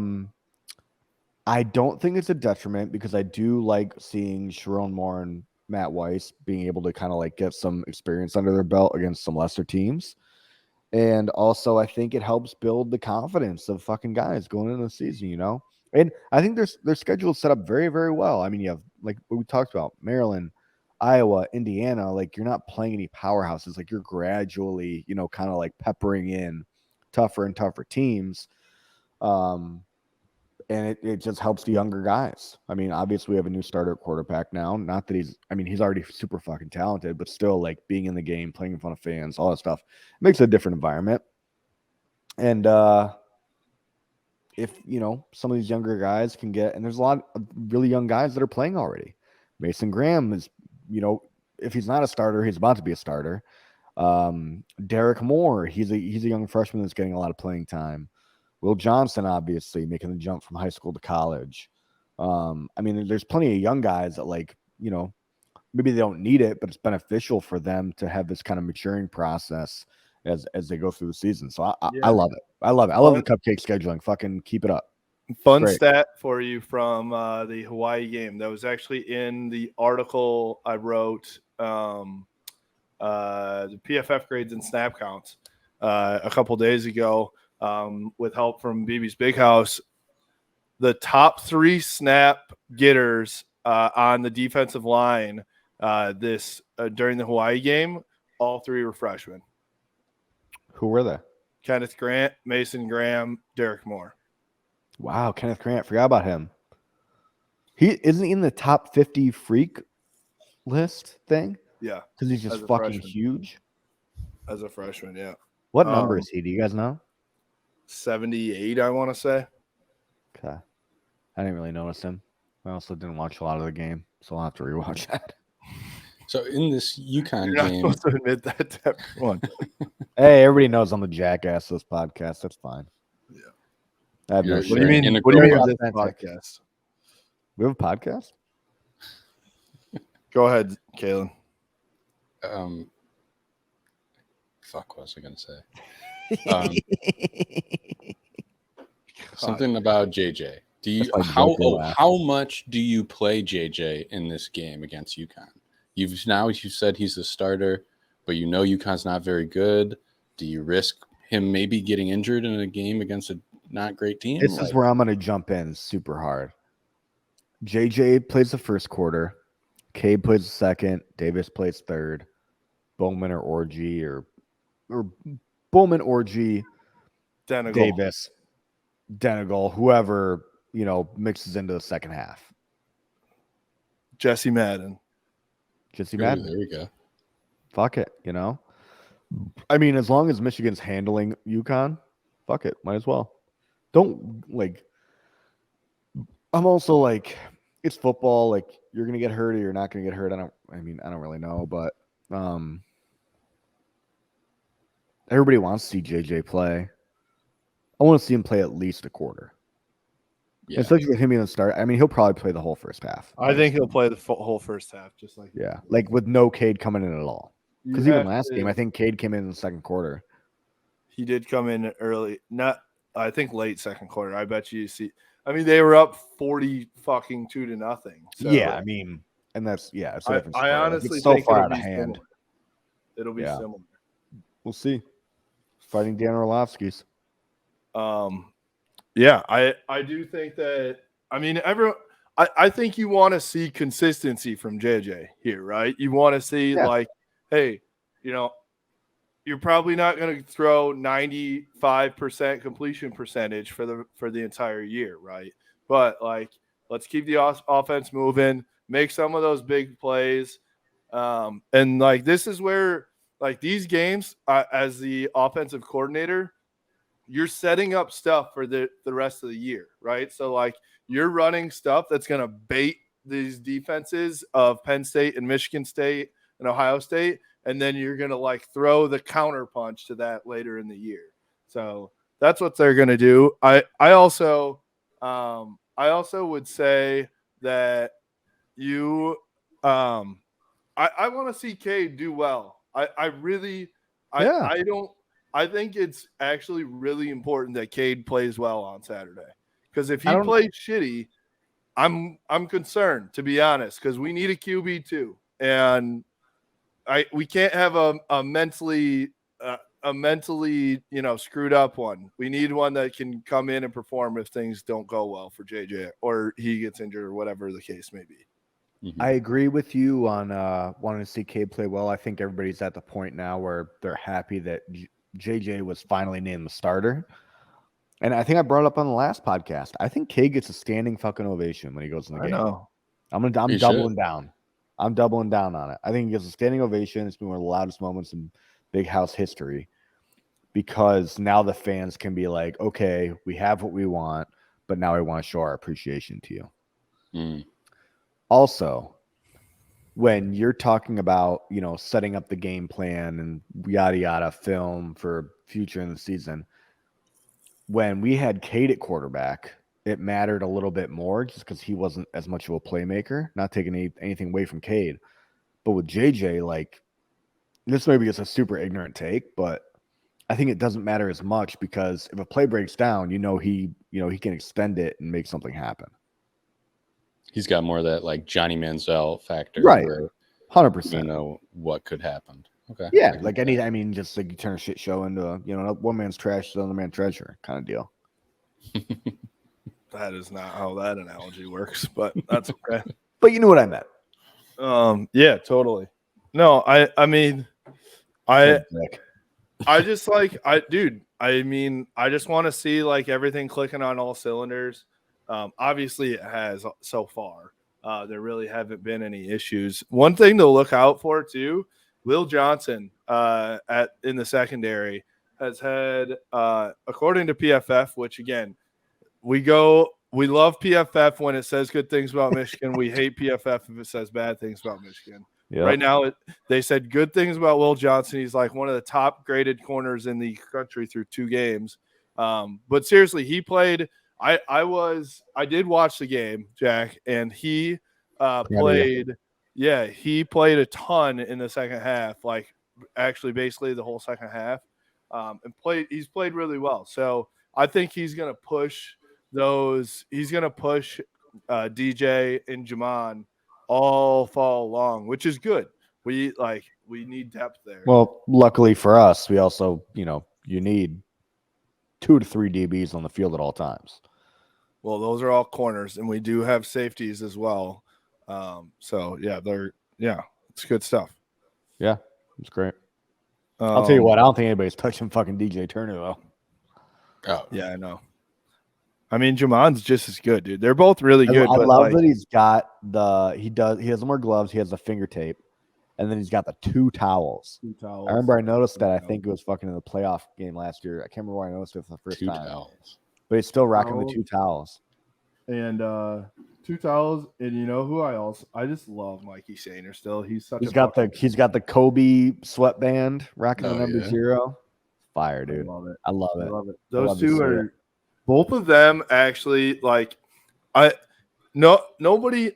[SPEAKER 2] don't think it's a detriment because I do like seeing Sharon Moore and Matt Weiss being able to kind of like get some experience under their belt against some lesser teams. And also, I think it helps build the confidence of fucking guys going into the season, you know? And I think their schedule is set up very, very well. I mean, you have, like what we talked about, Maryland, Iowa, Indiana. Like, you're not playing any powerhouses. Like, you're gradually, you know, kind of like peppering in tougher and tougher teams. And it just helps the younger guys. I mean, obviously, we have a new starter quarterback now. Not that he's already super fucking talented, but still, like, being in the game, playing in front of fans, all that stuff, makes it a different environment. And if, you know, some of these younger guys can get, and there's a lot of really young guys that are playing already. Mason Graham is, you know, if he's not a starter, he's about to be a starter. Derek Moore, he's a young freshman that's getting a lot of playing time. Will Johnson, obviously, making the jump from high school to college. I mean, there's plenty of young guys that, like, you know, maybe they don't need it, but it's beneficial for them to have this kind of maturing process as they go through the season. So I love it. I love it. I love the cupcake scheduling. Fucking keep it up.
[SPEAKER 1] Fun
[SPEAKER 2] Great.
[SPEAKER 1] stat for you from the Hawaii game that was actually in the article I wrote, the PFF grades and snap counts a couple days ago. With help from BB's Big House, the top 3 snap getters on the defensive line during the Hawaii game, all 3 were freshmen.
[SPEAKER 2] Who were they?
[SPEAKER 1] Kenneth Grant, Mason Graham, Derek Moore.
[SPEAKER 2] Wow, Kenneth Grant. Forgot about him. He isn't he in the top 50 freak list thing?
[SPEAKER 1] Yeah.
[SPEAKER 2] Because he's just
[SPEAKER 1] As a
[SPEAKER 2] fucking
[SPEAKER 1] freshman.
[SPEAKER 2] huge.
[SPEAKER 1] As a freshman, yeah.
[SPEAKER 2] What number is he? Do you guys know?
[SPEAKER 1] 78, I want to say.
[SPEAKER 2] Okay. I didn't really notice him. I also didn't watch a lot of the game, so I'll have to rewatch that.
[SPEAKER 3] So in this Uconn
[SPEAKER 1] You're not
[SPEAKER 3] game,
[SPEAKER 1] supposed to admit that to everyone.
[SPEAKER 2] Hey, everybody knows I'm the jackass of this podcast. That's fine.
[SPEAKER 1] Yeah.
[SPEAKER 2] I have no
[SPEAKER 3] You're-
[SPEAKER 2] shame.
[SPEAKER 1] What do you mean?
[SPEAKER 3] Integral
[SPEAKER 1] What do you mean
[SPEAKER 2] part.
[SPEAKER 1] this
[SPEAKER 2] Authentic.
[SPEAKER 1] podcast?
[SPEAKER 2] We have a podcast?
[SPEAKER 1] Go ahead, Kalen.
[SPEAKER 3] fuck was I going to say? Something about JJ. Do you how much do you play JJ in this game against UConn? You said he's the starter, but UConn's not very good. Do you risk him maybe getting injured in a game against a not great team?
[SPEAKER 2] This is where I'm going to jump in super hard. JJ plays the first quarter. Cade plays the second. Davis plays third. Bowman or Orgy or Bowman, Orgy,
[SPEAKER 1] Denegal.
[SPEAKER 2] Davis, Denegal, whoever, mixes into the second half.
[SPEAKER 1] Jesse Madden.
[SPEAKER 3] There we go.
[SPEAKER 2] Fuck it, I mean, as long as Michigan's handling UConn, fuck it, might as well. Don't I'm also like, it's football. Like, you're gonna get hurt or you're not gonna get hurt. I don't really know, but everybody wants to see JJ play. I want to see him play at least a quarter. Yeah. Especially with him being the start. I mean, he'll probably play the whole first half.
[SPEAKER 1] I think he'll play the whole first half, just like
[SPEAKER 2] like with no Cade coming in at all. Because even last game, I think Cade came in the second quarter.
[SPEAKER 1] He did come in early, I think late second quarter. I bet you see. I mean, they were up 40-2 to nothing. So,
[SPEAKER 2] yeah, I mean, and that's it's a different story.
[SPEAKER 1] I honestly
[SPEAKER 2] it's so
[SPEAKER 1] think
[SPEAKER 2] far out of hand.
[SPEAKER 1] Similar. It'll be similar.
[SPEAKER 2] We'll see. Fighting Dan Orlovsky's.
[SPEAKER 1] Yeah, I do think that. I mean, I think you want to see consistency from JJ here, right? You want to see hey, you're probably not going to throw 95% completion percentage for the entire year, right? But let's keep the offense moving, make some of those big plays, and this is where these games, as the offensive coordinator, you're setting up stuff for the rest of the year, right? So you're running stuff that's going to bait these defenses of Penn State and Michigan State and Ohio State. And then you're going to throw the counter punch to that later in the year. So that's what they're going to do. I also would say that I want to see Cade do well. I think it's actually really important that Cade plays well on Saturday, because if he plays shitty, I'm concerned, to be honest, because we need a QB too, and we can't have a mentally screwed up one. We need one that can come in and perform if things don't go well for JJ or he gets injured or whatever the case may be.
[SPEAKER 2] Mm-hmm. I agree with you on wanting to see Cade play well. I think everybody's at the point now where they're happy that JJ was finally named the starter. And I think I brought it up on the last podcast. I think Cade gets a standing fucking ovation when he goes in the game.
[SPEAKER 1] I know.
[SPEAKER 2] I'm doubling down. I'm doubling down on it. I think he gets a standing ovation. It's been one of the loudest moments in Big House history, because now the fans can be like, okay, we have what we want, but now we want to show our appreciation to you.
[SPEAKER 3] Mm.
[SPEAKER 2] Also, when you're talking about, setting up the game plan and yada, yada, film for future in the season, when we had Cade at quarterback, it mattered a little bit more just because he wasn't as much of a playmaker, not taking anything away from Cade. But with JJ, this maybe is a super ignorant take, but I think it doesn't matter as much, because if a play breaks down, he can extend it and make something happen.
[SPEAKER 3] He's got more of that Johnny Manziel factor,
[SPEAKER 2] right? 100%.
[SPEAKER 3] You know what could happen. Okay.
[SPEAKER 2] Yeah, just you turn a shit show into one man's trash, the other man's treasure kind of deal.
[SPEAKER 1] That is not how that analogy works, but that's okay.
[SPEAKER 2] But you know what I meant.
[SPEAKER 1] Yeah, totally. No, I mean, I just I just want to see everything clicking on all cylinders. Obviously it has so far. There really haven't been any issues. One thing to look out for too, Will Johnson in the secondary has had, according to PFF, which again, we love PFF when it says good things about Michigan. We hate PFF if it says bad things about Michigan. Yep. Right now, they said good things about Will Johnson. He's one of the top graded corners in the country through 2 games. But seriously, he played. I did watch the game, Jack, and he played. Yeah, he played a ton in the second half, actually basically the whole second half, and he's played really well. So I think he's going to push he's going to push DJ and Jamon all fall along, which is good. We need depth there.
[SPEAKER 2] Well, luckily for us, we also, you need 2 to 3 DBs on the field at all times.
[SPEAKER 1] Well, those are all corners, and we do have safeties as well. So it's good stuff.
[SPEAKER 2] Yeah, it's great. I'll tell you what, I don't think anybody's touching fucking DJ Turner though.
[SPEAKER 3] Oh
[SPEAKER 1] yeah, I know. I mean, Jamon's just as good, dude. They're both really good.
[SPEAKER 2] I love that he's got he has more gloves, he has the finger tape, and then he's got the 2 towels.
[SPEAKER 1] 2 towels.
[SPEAKER 2] I remember I noticed that. I think it was fucking in the playoff game last year. I can't remember where I noticed it for the first
[SPEAKER 3] 2
[SPEAKER 2] time.
[SPEAKER 3] towels.
[SPEAKER 2] But he's still rocking the 2 towels.
[SPEAKER 1] And 2 towels, and you know who I just love Mikey Sainer still. He's got
[SPEAKER 2] the Kobe sweatband rocking the number 0. Fire, dude.
[SPEAKER 1] I love it. Those 2 are both of them actually not nobody,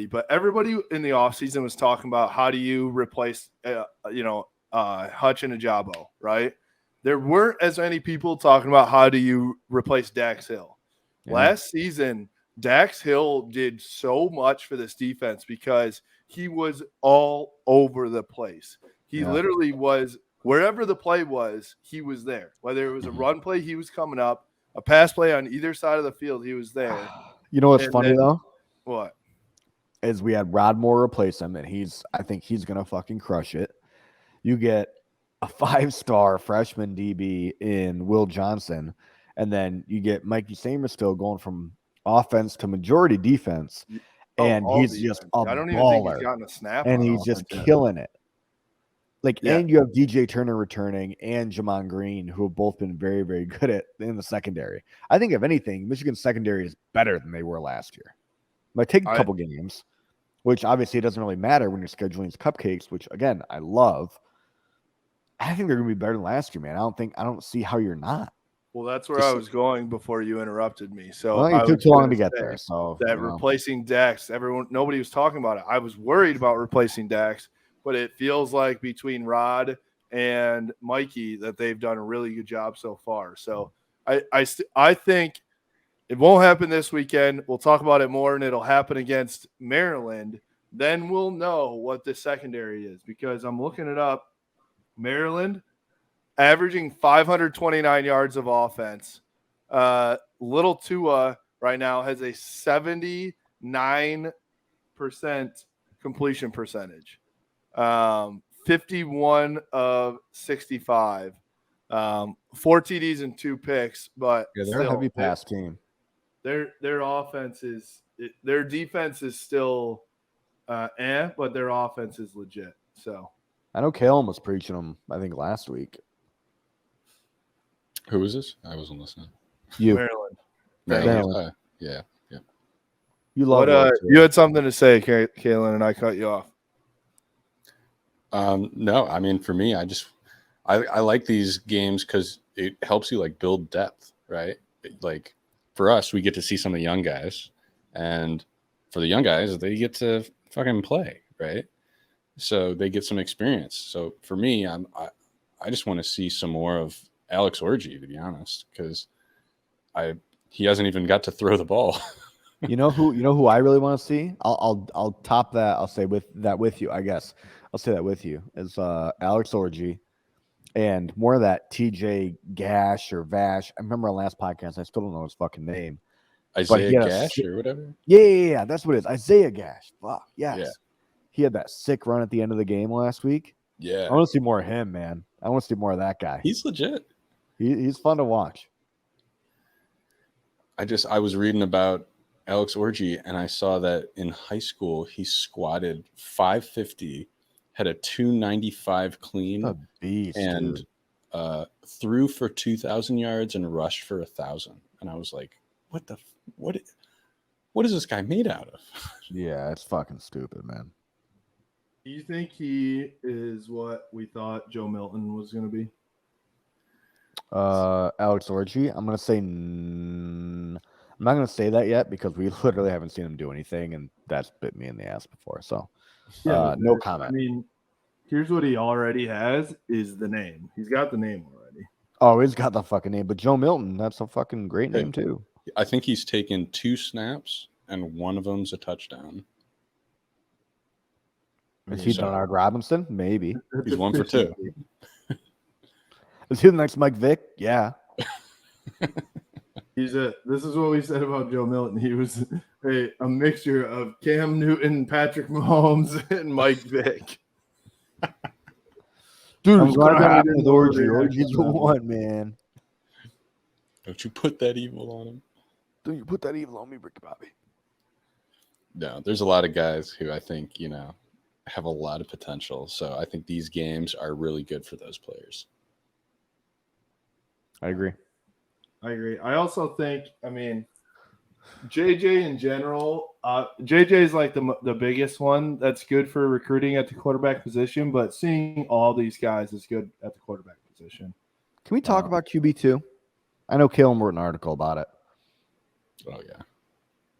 [SPEAKER 1] but everybody in the offseason was talking about how do you replace Hutch and Ajabo, right? There weren't as many people talking about how do you replace Dax Hill. Yeah. Last season, Dax Hill did so much for this defense because he was all over the place. He literally was wherever the play was, he was there. Whether it was a run play, he was coming up. A pass play on either side of the field, he was there.
[SPEAKER 2] You know what's funny though?
[SPEAKER 1] What?
[SPEAKER 2] Is we had Rod Moore replace him, and I think he's gonna fucking crush it. You get a 5-star freshman DB in Will Johnson, and then you get Mikey Samer still going from offense to majority defense, and he's just a baller. I don't even think he's gotten a snap, and he's just killing it. And you have DJ Turner returning and Jamon Green, who have both been very, very good in the secondary. I think, if anything, Michigan's secondary is better than they were last year. Take a couple games, which obviously it doesn't really matter when you're scheduling cupcakes, which, again, I love. I think they're going to be better than last year, man. I don't see how you're not.
[SPEAKER 1] Well, that's where I was going before you interrupted me. So
[SPEAKER 2] it took too long to get there. So
[SPEAKER 1] replacing Dax, nobody was talking about it. I was worried about replacing Dax. But it feels like between Rod and Mikey that they've done a really good job so far. So I think it won't happen this weekend. We'll talk about it more, and it'll happen against Maryland. Then we'll know what the secondary is, because I'm looking it up. Maryland averaging 529 yards of offense. Little Tua right now has a 79% completion percentage. 51 of 65, 4 TDs and 2 picks, but
[SPEAKER 2] they're a heavy pass team.
[SPEAKER 1] Their offense is their defense is still but their offense is legit. So
[SPEAKER 2] I know Kalen was preaching them, I think, last week.
[SPEAKER 3] Who was this? I wasn't listening.
[SPEAKER 1] Maryland.
[SPEAKER 3] Yeah.
[SPEAKER 2] You love
[SPEAKER 1] you had something to say, Kalen, and I cut you off.
[SPEAKER 3] No, I mean, for me, I like these games because it helps you build depth, right? For us, we get to see some of the young guys, and for the young guys, they get to fucking play, right? So they get some experience. So for me, I just want to see some more of Alex Orji, to be honest, because he hasn't even got to throw the ball.
[SPEAKER 2] You know who I really want to see? I'll top that. I'll say with you, I guess. I'll say that with you is Alex Orji, and more of that TJ Gash or Vash. I remember our last podcast. I still don't know his fucking name.
[SPEAKER 3] Isaiah Gash or whatever.
[SPEAKER 2] Yeah. That's what it is. Isaiah Gash. Fuck yes.
[SPEAKER 3] Yeah.
[SPEAKER 2] He had that sick run at the end of the game last week.
[SPEAKER 3] Yeah.
[SPEAKER 2] I want to see more of him, man. I want to see more of that guy.
[SPEAKER 3] He's legit.
[SPEAKER 2] He's fun to watch.
[SPEAKER 3] I was reading about Alex Orji, and I saw that in high school he squatted 550. Had a 295 clean,
[SPEAKER 2] a beast,
[SPEAKER 3] and threw for 2,000 yards and rushed for 1,000. And I was like, what is this guy made out of?
[SPEAKER 2] Yeah, it's fucking stupid, man.
[SPEAKER 1] Do you think he is what we thought Joe Milton was going to be?
[SPEAKER 2] Alex Orji, I'm going to say I'm not going to say that yet because we literally haven't seen him do anything, and that's bit me in the ass before. So, no comment.
[SPEAKER 1] I mean, Here's what he already has is the name. He's got the name already.
[SPEAKER 2] Oh, he's got the fucking name. But Joe Milton, that's a fucking great name too.
[SPEAKER 3] I think he's taken 2 snaps, and one of them's a touchdown.
[SPEAKER 2] Is he Bernard Robinson? Maybe.
[SPEAKER 3] He's 1 for 2.
[SPEAKER 2] Is he the next Mike Vick? Yeah.
[SPEAKER 1] This is what we said about Joe Milton. He was a mixture of Cam Newton, Patrick Mahomes, and Mike Vick.
[SPEAKER 2] Dude,
[SPEAKER 1] I'm
[SPEAKER 2] it's
[SPEAKER 1] glad
[SPEAKER 2] gonna
[SPEAKER 1] that we
[SPEAKER 2] happen
[SPEAKER 1] didn't
[SPEAKER 2] with Orgy.
[SPEAKER 1] overreact
[SPEAKER 2] Orgy's the
[SPEAKER 1] on that.
[SPEAKER 2] one, man.
[SPEAKER 3] Don't you put that evil on him.
[SPEAKER 2] Don't you put that evil on me, Ricky Bobby.
[SPEAKER 3] No, there's a lot of guys who I think, have a lot of potential. So I think these games are really good for those players.
[SPEAKER 2] I agree.
[SPEAKER 1] I also think, JJ in general, JJ is like the biggest one that's good for recruiting at the quarterback position, but seeing all these guys is good at the quarterback position.
[SPEAKER 2] Can we talk about QB2? I know Kalen wrote an article about it.
[SPEAKER 3] Oh, yeah.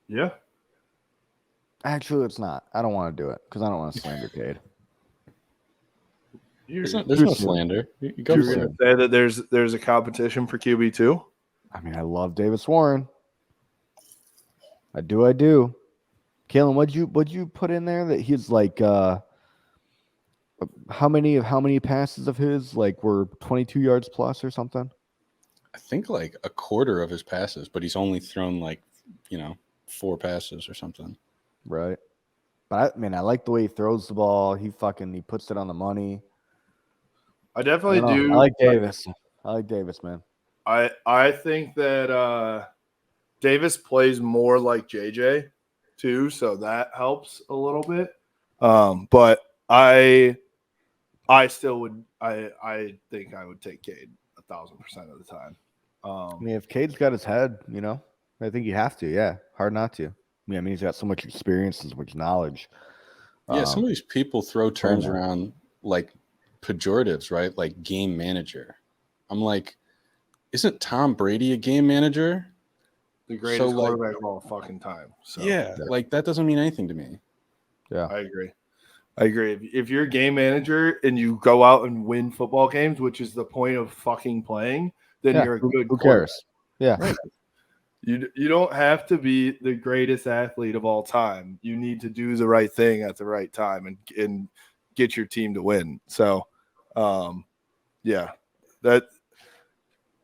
[SPEAKER 1] Yeah.
[SPEAKER 2] Actually, it's not. I don't want to do it because I don't want to slander Cade.
[SPEAKER 3] There's no slander. You go
[SPEAKER 1] You're
[SPEAKER 3] for
[SPEAKER 1] going
[SPEAKER 3] it.
[SPEAKER 1] to say that there's a competition for QB2?
[SPEAKER 2] I love Davis Warren. I do. Kalen, what'd you put in there that he's like how many passes of his were 22 yards plus or something?
[SPEAKER 3] I think like a quarter of his passes, but he's only thrown 4 passes or something.
[SPEAKER 2] Right. But I like the way he throws the ball. He puts it on the money.
[SPEAKER 1] I definitely do.
[SPEAKER 2] I like Davis. I like Davis, man.
[SPEAKER 1] I think that Davis plays more like JJ too, so that helps a little bit. But I still would. I think I would take Cade 1,000% of the time.
[SPEAKER 2] If Cade's got his head, I think you have to. Yeah, hard not to. He's got so much experience and so much knowledge.
[SPEAKER 3] Yeah, some of these people throw terms around like pejoratives, right? Like game manager. I'm like, isn't Tom Brady a game manager?
[SPEAKER 1] The greatest quarterback of all fucking time. So
[SPEAKER 3] yeah, that doesn't mean anything to me.
[SPEAKER 2] Yeah,
[SPEAKER 1] I agree. If you're a game manager and you go out and win football games, which is the point of fucking playing, then you're a good.
[SPEAKER 2] Who cares? Yeah.
[SPEAKER 1] Right. You don't have to be the greatest athlete of all time. You need to do the right thing at the right time and get your team to win. So, yeah, that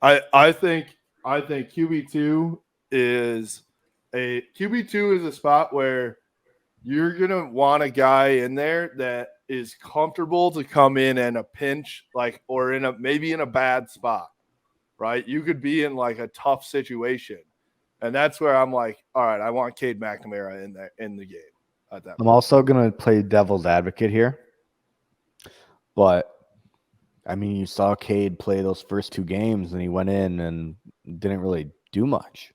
[SPEAKER 1] I think QB2 is a spot where you're gonna want a guy in there that is comfortable to come in a pinch, or maybe in a bad spot, right? You could be in a tough situation. And that's where I'm like, all right, I want Cade McNamara in the game at that point.
[SPEAKER 2] I'm also going to play devil's advocate here. But, you saw Cade play those first 2 games, and he went in and didn't really do much.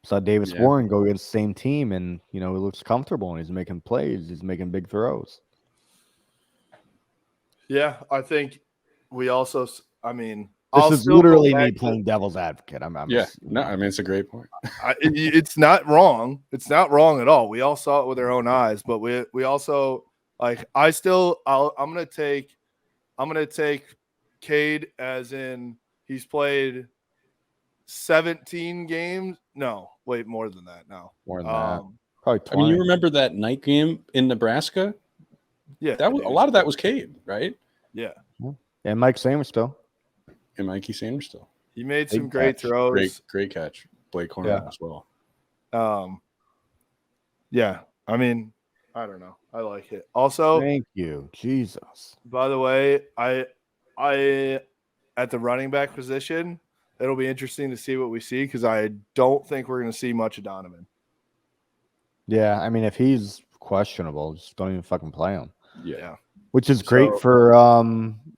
[SPEAKER 2] Saw Davis Warren go against the same team, and, he looks comfortable, and he's making plays. He's making big throws.
[SPEAKER 1] Yeah, I think we also
[SPEAKER 2] this is literally me playing devil's advocate.
[SPEAKER 3] It's a great point.
[SPEAKER 1] It's not wrong. It's not wrong at all. We all saw it with our own eyes, but we also I'm gonna take Cade as in he's played 17 games. No, wait, more than that now.
[SPEAKER 2] More than that. Probably 20.
[SPEAKER 3] You remember that night game in Nebraska?
[SPEAKER 1] Yeah,
[SPEAKER 3] a lot of that was Cade, right?
[SPEAKER 1] Yeah,
[SPEAKER 2] and Mike Samerstill.
[SPEAKER 3] And Mikey Sanders still.
[SPEAKER 1] He made some great throws.
[SPEAKER 3] Great catch. Blake Cornell as well.
[SPEAKER 1] Yeah. I don't know. I like it. Also,
[SPEAKER 2] thank you, Jesus.
[SPEAKER 1] By the way, I at the running back position, it'll be interesting to see what we see because I don't think we're going to see much of Donovan.
[SPEAKER 2] Yeah, if he's questionable, just don't even fucking play him.
[SPEAKER 1] Yeah.
[SPEAKER 2] Which is great for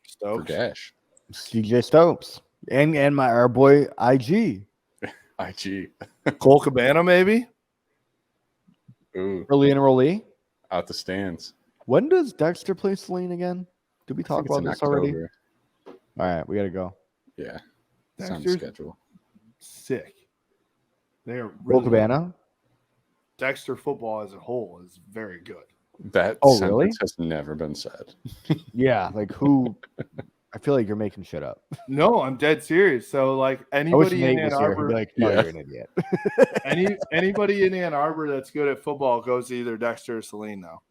[SPEAKER 1] Stokes.
[SPEAKER 3] For Dash.
[SPEAKER 2] CJ Stokes and our boy IG.
[SPEAKER 1] Cole Cabana, maybe.
[SPEAKER 3] Ooh.
[SPEAKER 2] Early enrollee.
[SPEAKER 3] Out the stands.
[SPEAKER 2] When does Dexter play Celine again? Did we talk about this already? All right, we gotta go.
[SPEAKER 3] Yeah. It's on the schedule.
[SPEAKER 1] Sick. They're
[SPEAKER 2] Cole Cabana.
[SPEAKER 1] Dexter football as a whole is very good.
[SPEAKER 3] That
[SPEAKER 2] Oh,
[SPEAKER 3] sentence
[SPEAKER 2] really?
[SPEAKER 3] has never been said.
[SPEAKER 2] Yeah, like who? I feel like you're making shit up.
[SPEAKER 1] No, I'm dead serious. So like
[SPEAKER 2] I wish
[SPEAKER 1] anybody in
[SPEAKER 2] Nate
[SPEAKER 1] Ann
[SPEAKER 2] was here. He'd be
[SPEAKER 1] Arbor,
[SPEAKER 2] like, "No,
[SPEAKER 3] Yeah.
[SPEAKER 2] you're an idiot."
[SPEAKER 1] anybody in Ann Arbor that's good at football goes to either Dexter or Celine now.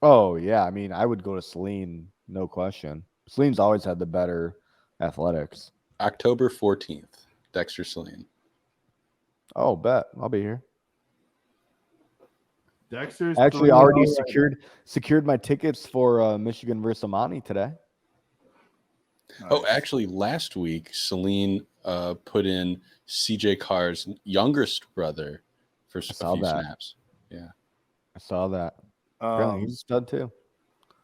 [SPEAKER 2] Oh yeah, I mean, I would go to Celine, no question. Celine's always had the better athletics.
[SPEAKER 3] October 14th, Dexter Saline.
[SPEAKER 2] Oh, bet I'll be here.
[SPEAKER 1] Dexter's
[SPEAKER 2] I actually
[SPEAKER 1] 3-0
[SPEAKER 2] already
[SPEAKER 1] right
[SPEAKER 2] secured my tickets for Michigan versus Amani today.
[SPEAKER 1] now.
[SPEAKER 3] Oh,
[SPEAKER 1] Nice.
[SPEAKER 3] actually, last week, Celine put in CJ Carr's youngest brother for a
[SPEAKER 2] saw
[SPEAKER 3] few
[SPEAKER 2] that.
[SPEAKER 3] snaps. Yeah.
[SPEAKER 2] I saw that. Apparently, he's a stud too.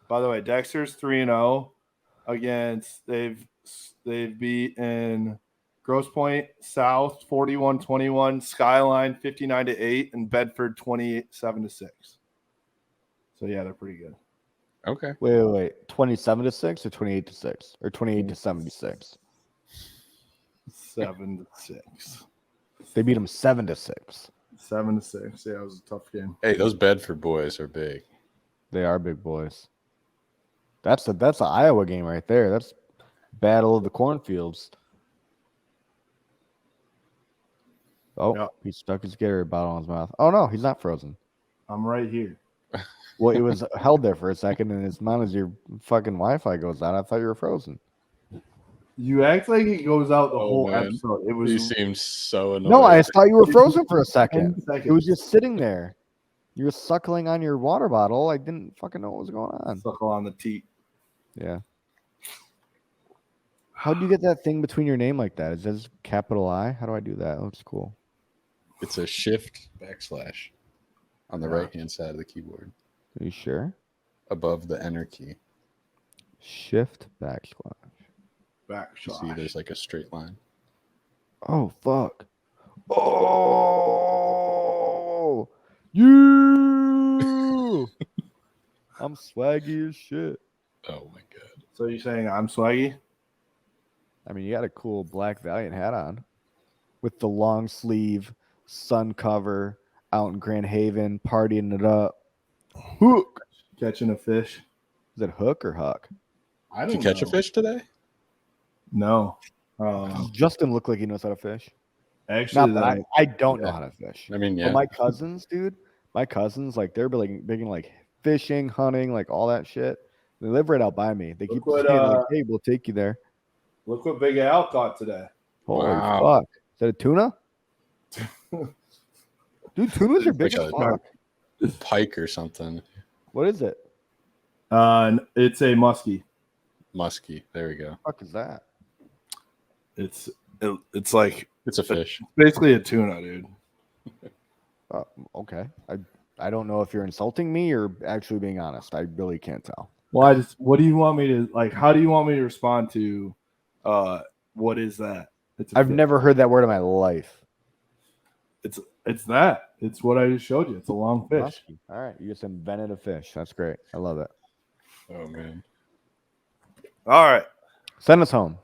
[SPEAKER 1] By the way, Dexter's 3-0 against they've beaten Grosse Pointe South 41-21, Skyline 59-8, and Bedford 27-6. So yeah, they're pretty good.
[SPEAKER 3] Okay.
[SPEAKER 2] Wait. 27-6 or 28-6 or 28-76.
[SPEAKER 1] 7-6.
[SPEAKER 2] They beat them 7-6.
[SPEAKER 1] 7-6. Yeah, it was a tough game.
[SPEAKER 3] Hey, those Bedford boys are big.
[SPEAKER 2] They are big boys. That's an Iowa game right there. That's Battle of the Cornfields. Oh,
[SPEAKER 1] Yeah.
[SPEAKER 2] he stuck his Gatorade bottle in his mouth. Oh no, he's not frozen.
[SPEAKER 1] I'm right here.
[SPEAKER 2] Well, it was held there for a second, and as long as your fucking Wi-Fi goes out, I thought you were frozen.
[SPEAKER 1] You act like it goes out the
[SPEAKER 3] Oh,
[SPEAKER 1] whole
[SPEAKER 3] man.
[SPEAKER 1] episode. It
[SPEAKER 3] He
[SPEAKER 1] was
[SPEAKER 3] seems so annoyed.
[SPEAKER 2] No, I thought you were frozen for a second.
[SPEAKER 1] 10 seconds.
[SPEAKER 2] It was just sitting there. You were suckling on your water bottle. I didn't fucking know what was going on.
[SPEAKER 1] suckle on the teat.
[SPEAKER 2] Yeah. How do you get that thing between your name like that? Is this capital I? How do I do that? It looks cool.
[SPEAKER 3] It's a shift / on the
[SPEAKER 1] Yeah.
[SPEAKER 3] right-hand side of the keyboard
[SPEAKER 2] Are you sure?
[SPEAKER 3] above the enter key.
[SPEAKER 2] Shift backslash.
[SPEAKER 1] Back
[SPEAKER 3] You
[SPEAKER 1] shot.
[SPEAKER 3] see there's like a straight line.
[SPEAKER 2] Oh fuck. Oh you I'm swaggy as shit.
[SPEAKER 3] Oh my god.
[SPEAKER 1] So you're saying I'm swaggy?
[SPEAKER 2] I mean, you got a cool black Valiant hat on with the long sleeve sun cover out in Grand Haven, partying it up. Hook.
[SPEAKER 1] Catching a fish?
[SPEAKER 2] Is it hook or huck?
[SPEAKER 1] I
[SPEAKER 3] Did
[SPEAKER 1] don't
[SPEAKER 3] you catch
[SPEAKER 1] know.
[SPEAKER 3] a fish today?
[SPEAKER 1] No.
[SPEAKER 2] Justin looked like he knows how to fish.
[SPEAKER 1] Actually,
[SPEAKER 2] Not that I don't know
[SPEAKER 3] yeah.
[SPEAKER 2] how to fish.
[SPEAKER 3] I mean,
[SPEAKER 2] But
[SPEAKER 3] yeah.
[SPEAKER 2] my cousins, dude, like they're like big in like fishing, hunting, like all that shit. They live right out by me. They keep
[SPEAKER 1] what,
[SPEAKER 2] saying like, "Hey, we'll take you there."
[SPEAKER 1] look what Big Al caught today.
[SPEAKER 2] Holy
[SPEAKER 3] Wow.
[SPEAKER 2] fuck! Is that a tuna? Dude, tunas are big
[SPEAKER 3] Like
[SPEAKER 2] as
[SPEAKER 3] a-
[SPEAKER 2] fuck.
[SPEAKER 3] Pike or something.
[SPEAKER 2] What is it?
[SPEAKER 1] It's a muskie.
[SPEAKER 3] Muskie. There we go.
[SPEAKER 2] What the fuck is that?
[SPEAKER 1] It's like
[SPEAKER 3] It's a fish.
[SPEAKER 1] basically a tuna, dude.
[SPEAKER 2] Okay. I don't know if you're insulting me or actually being honest. I really can't tell.
[SPEAKER 1] Well, what do you want me to like? How do you want me to respond to? What is that? It's a
[SPEAKER 2] I've
[SPEAKER 1] fish.
[SPEAKER 2] never heard that word in my life.
[SPEAKER 1] It's that. It's what I just showed you. It's a long fish.
[SPEAKER 2] Muskie. All right, you just invented a fish. That's great. I love it.
[SPEAKER 3] Oh man.
[SPEAKER 1] All right.
[SPEAKER 2] Send us home.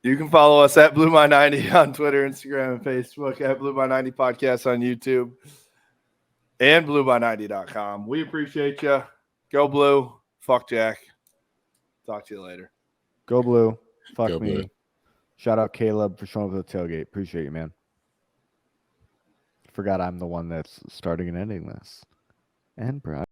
[SPEAKER 1] You can follow us at BlueMy90 on Twitter, Instagram, and Facebook, at BlueMy90 Podcast on YouTube, and BlueMy90.com. We appreciate you. Go Blue. Fuck Jack. Talk to you later.
[SPEAKER 2] Go Blue. Fuck
[SPEAKER 3] Go
[SPEAKER 2] me.
[SPEAKER 3] Blue.
[SPEAKER 2] Shout out Caleb for showing up at the tailgate. Appreciate you, man. Forgot I'm the one that's starting and ending this. And Brad.